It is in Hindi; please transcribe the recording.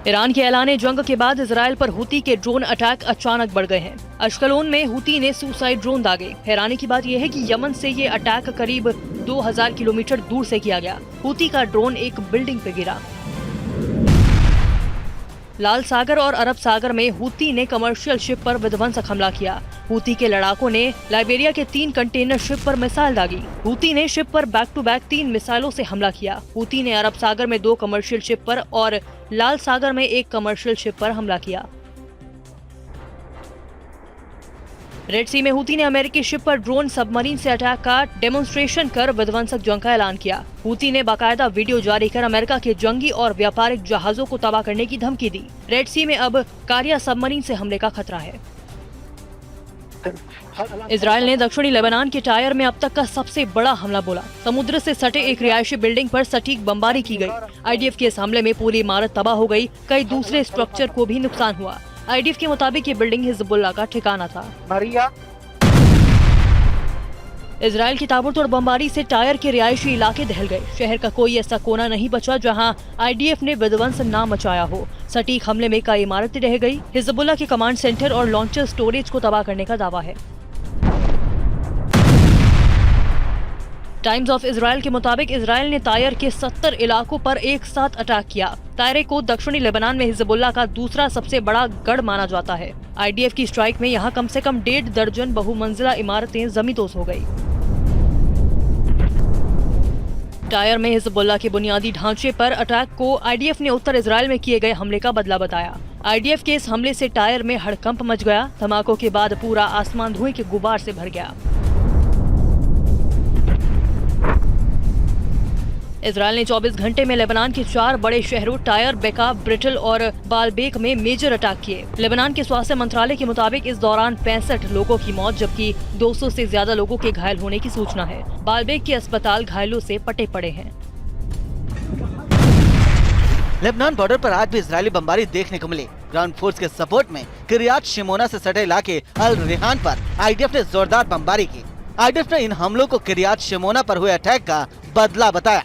ईरान के ऐलान जंग के बाद इजराइल पर हुती के ड्रोन अटैक अचानक बढ़ गए हैं। अश्कलोन में हुती ने सुसाइड ड्रोन दागे। हैरानी की बात यह है कि यमन से ये अटैक करीब 2000 किलोमीटर दूर से किया गया। हुती का ड्रोन एक बिल्डिंग पे गिरा। लाल सागर और अरब सागर में हुती ने कमर्शियल शिप पर विध्वंसक हमला किया। हुती के लड़ाकों ने लाइबेरिया के 3 कंटेनर शिप पर मिसाइल दागी। हुती ने शिप पर बैक टू बैक 3 मिसाइलों से हमला किया। हुती ने अरब सागर में 2 कमर्शियल शिप पर और लाल सागर में 1 कमर्शियल शिप पर हमला किया। रेड सी में हुती ने अमेरिकी शिप पर ड्रोन सबमरीन से अटैक का डेमोन्स्ट्रेशन कर विध्वंसक जंग का ऐलान किया। हुती ने बाकायदा वीडियो जारी कर अमेरिका के जंगी और व्यापारिक जहाजों को तबाह करने की धमकी दी। रेड सी में अब कारिया सबमरीन से हमले का खतरा है। इजराइल ने दक्षिणी लेबनान के टायर में अब तक का सबसे बड़ा हमला बोला। समुद्र से सटे एक रिहायशी बिल्डिंग पर सटीक बमबारी की गई। आईडीएफ के इस हमले में पूरी इमारत तबाह हो गई। कई दूसरे स्ट्रक्चर को भी नुकसान हुआ। आईडीएफ के मुताबिक ये बिल्डिंग हिजबुल्लाह का ठिकाना था। इजराइल की ताबड़तोड़ बमबारी से टायर के रिहायशी इलाके दहल गए। शहर का कोई ऐसा कोना नहीं बचा जहां आईडीएफ ने विध्वंस न मचाया हो। सटीक हमले में कई इमारतें ढह गई। हिजबुल्लाह के कमांड सेंटर और लॉन्चर स्टोरेज को तबाह करने का दावा है। टाइम्स ऑफ इजराइल के मुताबिक इजराइल ने तायर के 70 इलाकों पर एक साथ अटैक किया। तायरे को दक्षिणी लेबनान में हिजबुल्लाह का दूसरा सबसे बड़ा गढ़ माना जाता है। आईडीएफ की स्ट्राइक में यहां कम से कम 1.5 दर्जन बहुमंजिला इमारतें जमींदोज हो गई। टायर में हिजबुल्लाह के बुनियादी ढांचे पर अटैक को आईडीएफ ने उत्तर इजराइल में किए गए हमले का बदला बताया। आईडीएफ के इस हमले से टायर में हड़कंप मच गया। धमाकों के बाद पूरा आसमान धुएं के गुबार से भर गया। इजराइल ने 24 घंटे में लेबनान के 4 बड़े शहरों टायर, बेका, ब्रिटल और बालबेक में मेजर अटैक किए। लेबनान के स्वास्थ्य मंत्रालय के मुताबिक इस दौरान 65 लोगों की मौत जबकि 200 से ज्यादा लोगों के घायल होने की सूचना है। बालबेक के अस्पताल घायलों से पटे पड़े हैं। लेबनान बॉर्डर पर आज भी इजरायली बमबारी देखने को मिली। ग्राउंड फोर्स के सपोर्ट में किरियात शिमोना से सटे इलाके अल रेहान पर आईडीएफ ने जोरदार बमबारी की। आईडीएफ ने इन हमलों को किरियात शिमोना पर हुए अटैक का बदला बताया।